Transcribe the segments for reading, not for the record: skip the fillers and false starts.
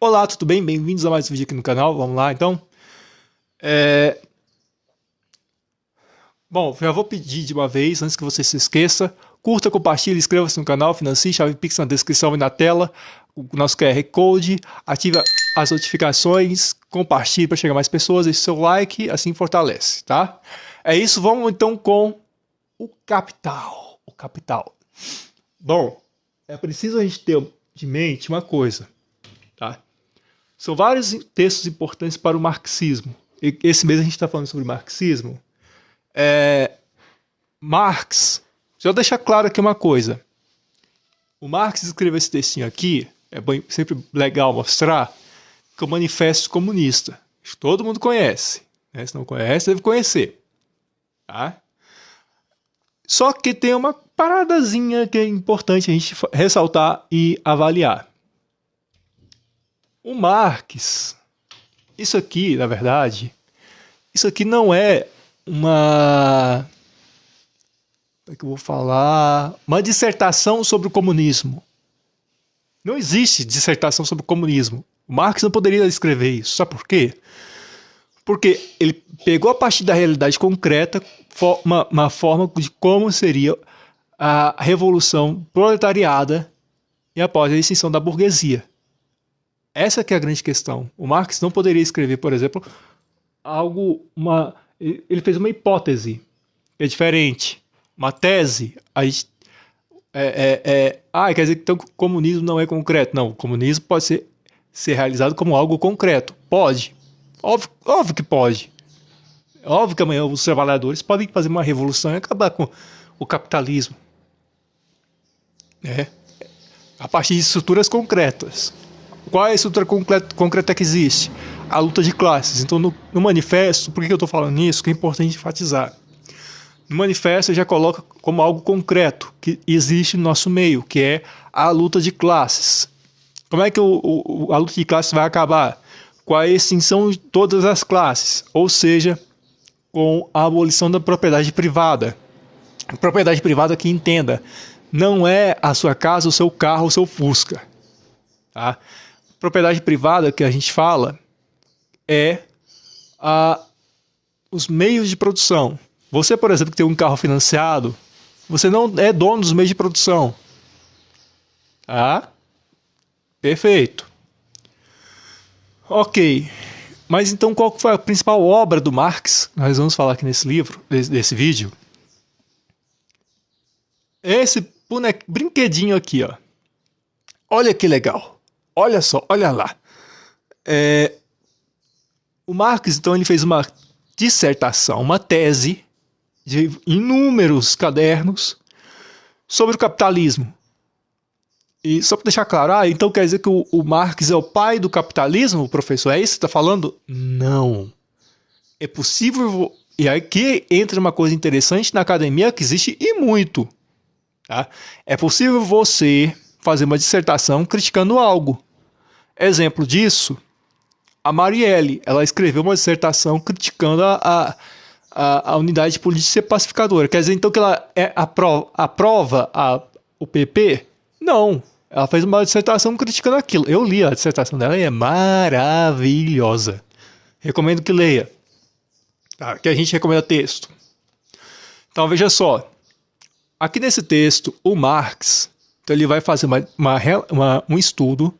Olá, tudo bem? Bem-vindos a mais um vídeo aqui no canal. Vamos lá, então. É... Bom, já vou pedir de uma vez, antes que você se esqueça, curta, compartilhe, inscreva-se no canal, financie, chave Pix na descrição e na tela, o nosso QR Code, ative as notificações, compartilhe para chegar mais pessoas, deixe seu like, assim fortalece, tá? É isso, vamos então com o capital. O capital. Bom, é preciso a gente ter de mente uma coisa, tá? São vários textos importantes para o marxismo. Esse mês a gente está falando sobre marxismo. Marx, deixa eu deixar claro aqui uma coisa. O Marx escreveu esse textinho aqui, sempre legal mostrar, que é o Manifesto Comunista. Todo mundo conhece, né? Se não conhece, deve conhecer. Tá? Só que tem uma paradazinha que é importante a gente ressaltar e avaliar. O Marx, isso aqui, na verdade, isso aqui não é uma... Como é que eu vou falar? Uma dissertação sobre o comunismo. Não existe dissertação sobre o comunismo. O Marx não poderia escrever isso. Sabe por quê? Porque ele pegou a partir da realidade concreta uma forma de como seria a revolução proletariada e após a extinção da burguesia. Essa que é a grande questão. O Marx não poderia escrever, por exemplo, ele fez uma hipótese que é diferente. Uma tese, quer dizer que então, o comunismo não é concreto. Não, o comunismo pode ser realizado como algo concreto. Pode. Óbvio que pode. Óbvio que amanhã os trabalhadores podem fazer uma revolução e acabar com o capitalismo. Né? A partir de estruturas concretas. Qual é a estrutura concreta que existe? A luta de classes. Então, no manifesto, por que eu estou falando isso? Que é importante enfatizar. No manifesto, já coloca como algo concreto que existe no nosso meio, que é a luta de classes. Como é que a luta de classes vai acabar? Com a extinção de todas as classes, ou seja, com a abolição da propriedade privada. Propriedade privada, que entenda, não é a sua casa, o seu carro, o seu Fusca. Tá? Propriedade privada que a gente fala é os meios de produção. Você, por exemplo, que tem um carro financiado, você não é dono dos meios de produção. Tá? Perfeito. Ok. Mas então qual foi a principal obra do Marx? Nós vamos falar aqui nesse livro, desse vídeo. Esse brinquedinho aqui, ó. Olha que legal. Olha só, olha lá. O Marx, então, ele fez uma dissertação, uma tese de inúmeros cadernos sobre o capitalismo. E só para deixar claro, então quer dizer que o Marx é o pai do capitalismo, professor? É isso que você está falando? Não. É possível... E aqui entra uma coisa interessante na academia que existe e muito. Tá? É possível você fazer uma dissertação criticando algo. Exemplo disso, a Marielle. Ela escreveu uma dissertação criticando a unidade política pacificadora. Quer dizer, então, que ela aprova o PP? Não. Ela fez uma dissertação criticando aquilo. Eu li a dissertação dela e é maravilhosa. Recomendo que leia. Tá? Que a gente recomenda texto. Então, veja só. Aqui nesse texto, o Marx, então, ele vai fazer um estudo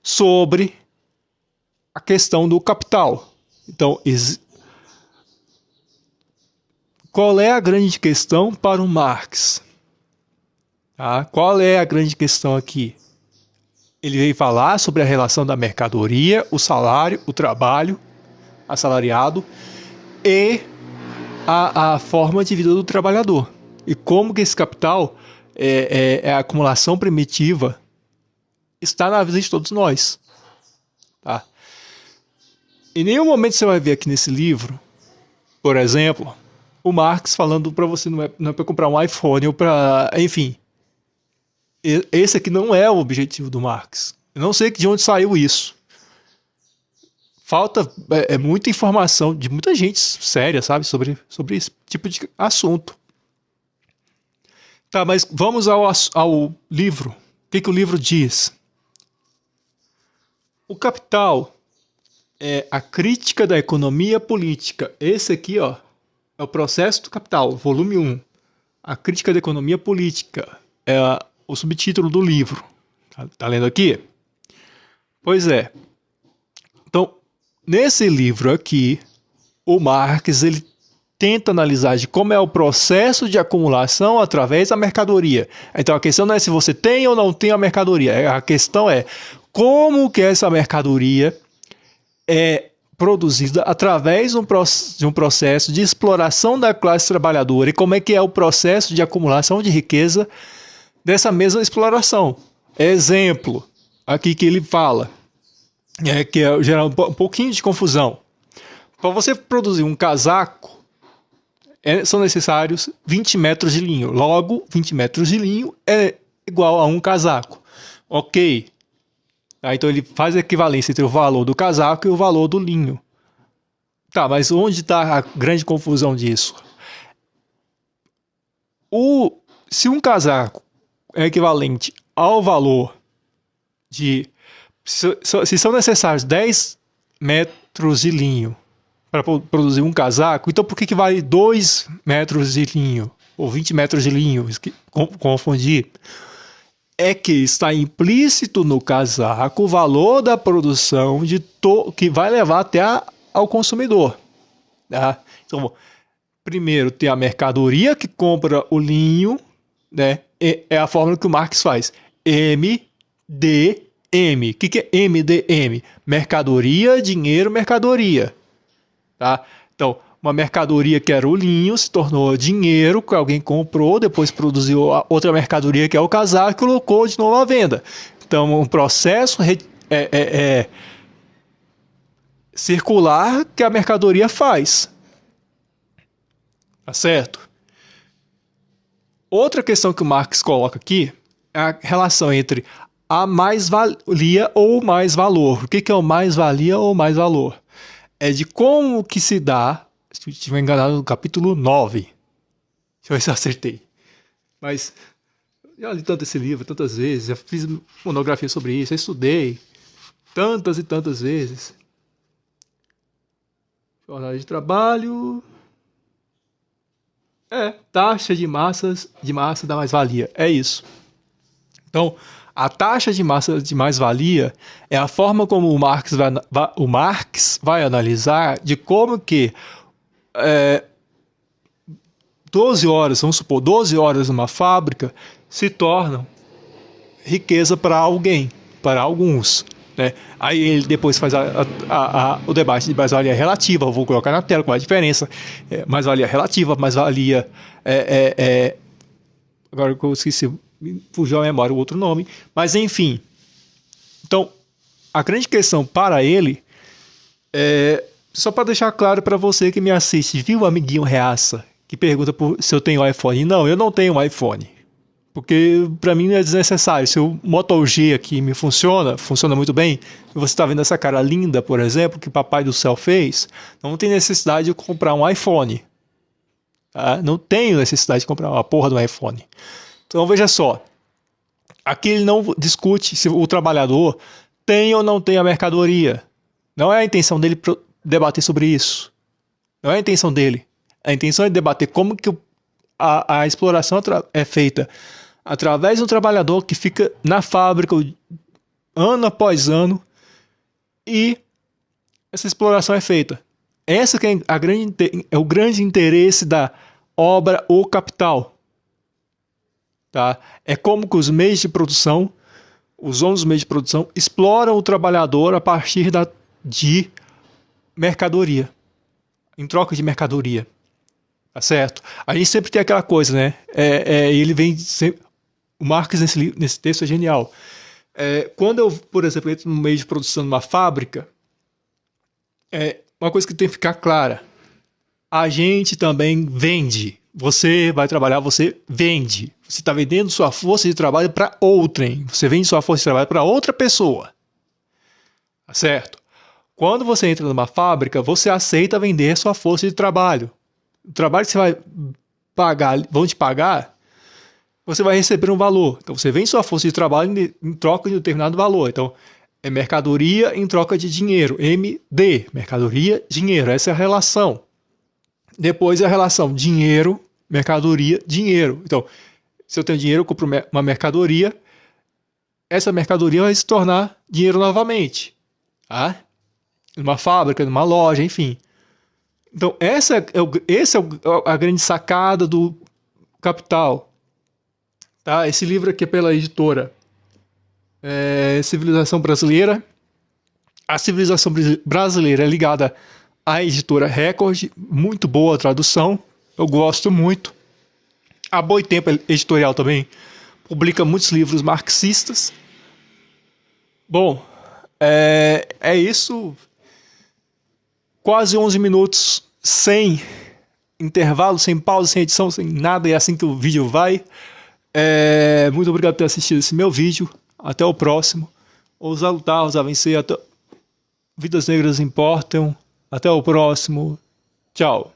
sobre a questão do capital. Então, qual é a grande questão para o Marx? Tá? Qual é a grande questão aqui? Ele veio falar sobre a relação da mercadoria, o salário, o trabalho assalariado e a forma de vida do trabalhador. E como que esse capital, a acumulação primitiva, está na vida de todos nós. Tá? Em nenhum momento você vai ver aqui nesse livro, por exemplo, o Marx falando para você não é para comprar um iPhone ou para... Enfim, esse aqui não é o objetivo do Marx. Eu não sei de onde saiu isso. Falta muita informação de muita gente séria, sabe, sobre esse tipo de assunto. Tá, mas vamos ao livro. O que o livro diz? O Capital é a crítica da economia política. Esse aqui, ó, é o Processo do Capital, volume 1. A crítica da economia política é o subtítulo do livro. Tá lendo aqui? Pois é. Então, nesse livro aqui, o Marx ele tenta analisar de como é o processo de acumulação através da mercadoria. Então, a questão não é se você tem ou não tem a mercadoria. A questão é como que essa mercadoria é produzida através de um processo de exploração da classe trabalhadora e como é que é o processo de acumulação de riqueza dessa mesma exploração. Exemplo, aqui que ele fala, que gera um pouquinho de confusão. Para você produzir um casaco, são necessários 20 metros de linho. Logo, 20 metros de linho é igual a um casaco. Ok. Então ele faz a equivalência entre o valor do casaco e o valor do linho. Tá, mas onde está a grande confusão disso? Se um casaco é equivalente ao valor de... Se são necessários 10 metros de linho para produzir um casaco, então por que vale 2 metros de linho? Ou 20 metros de linho? Confundir. É que está implícito no casaco o valor da produção que vai levar até ao consumidor. Tá? Então, primeiro tem a mercadoria que compra o linho, né? É a fórmula que o Marx faz. MDM. O que é MDM? Mercadoria, dinheiro, mercadoria. Tá? Então, uma mercadoria que era o linho se tornou dinheiro que alguém comprou, depois produziu outra mercadoria que é o casaco e colocou de novo à venda. Então, um processo circular que a mercadoria faz. Tá certo? Outra questão que o Marx coloca aqui é a relação entre a mais-valia ou mais-valor. O que é o mais-valia ou mais-valor? É de como que se dá, se eu estiver enganado, no capítulo 9. Deixa eu ver se eu acertei. Mas já li tanto esse livro, tantas vezes, já fiz monografia sobre isso, já estudei tantas e tantas vezes. Jornada de trabalho... taxa de massa da mais-valia. É isso. Então, a taxa de massa de mais-valia é a forma como o Marx vai analisar de como que 12 horas, vamos supor, 12 horas numa fábrica se tornam riqueza para alguém, para alguns. Né? Aí ele depois faz o debate de mais-valia relativa. Eu vou colocar na tela qual é a diferença. Mais-valia relativa, mais-valia... agora que eu esqueci, fugiu a memória o outro nome. Mas enfim. Então, a grande questão para ele só para deixar claro para você que me assiste, viu, amiguinho Reaça, que pergunta se eu tenho iPhone. Não, eu não tenho iPhone. Porque para mim é desnecessário. Se o Moto G aqui funciona muito bem, e você está vendo essa cara linda, por exemplo, que o Papai do Céu fez, não tem necessidade de comprar um iPhone. Tá? Não tenho necessidade de comprar uma porra do iPhone. Então veja só. Aqui ele não discute se o trabalhador tem ou não tem a mercadoria. Não é a intenção dele debater sobre isso. Não é a intenção dele. A intenção é debater como que a exploração é feita através de um trabalhador que fica na fábrica ano após ano e essa exploração é feita. Essa que é o grande interesse da obra O Capital. Tá? É como que os meios de produção, os homens dos meios de produção, exploram o trabalhador a partir de mercadoria, em troca de mercadoria. Tá certo? A gente sempre tem aquela coisa, né? Ele vem sempre... O Marx nesse texto é genial. Quando eu, por exemplo, entro no meio de produção de uma fábrica, uma coisa que tem que ficar clara. A gente também vende. Você vai trabalhar, você vende. Você está vendendo sua força de trabalho para outrem. Você vende sua força de trabalho para outra pessoa. Tá certo? Quando você entra numa fábrica, você aceita vender sua força de trabalho. O trabalho que você vai pagar, vão te pagar, você vai receber um valor. Então você vende sua força de trabalho em troca de um determinado valor. Então é mercadoria em troca de dinheiro. MD, mercadoria, dinheiro. Essa é a relação. Depois é a relação dinheiro, mercadoria, dinheiro. Então, se eu tenho dinheiro, eu compro uma mercadoria. Essa mercadoria vai se tornar dinheiro novamente. Tá? Numa fábrica, numa loja, enfim. Então, essa é a grande sacada do Capital. Tá? Esse livro aqui é pela editora Civilização Brasileira. A Civilização Brasileira é ligada à editora Record. Muito boa a tradução. Eu gosto muito. A Boitempo Editorial também publica muitos livros marxistas. Bom, é isso. Quase 11 minutos sem intervalo, sem pausa, sem edição, sem nada. É assim que o vídeo vai. Muito obrigado por ter assistido esse meu vídeo. Até o próximo. Ousar lutar, ousar vencer. Vidas negras importam. Até o próximo. Tchau.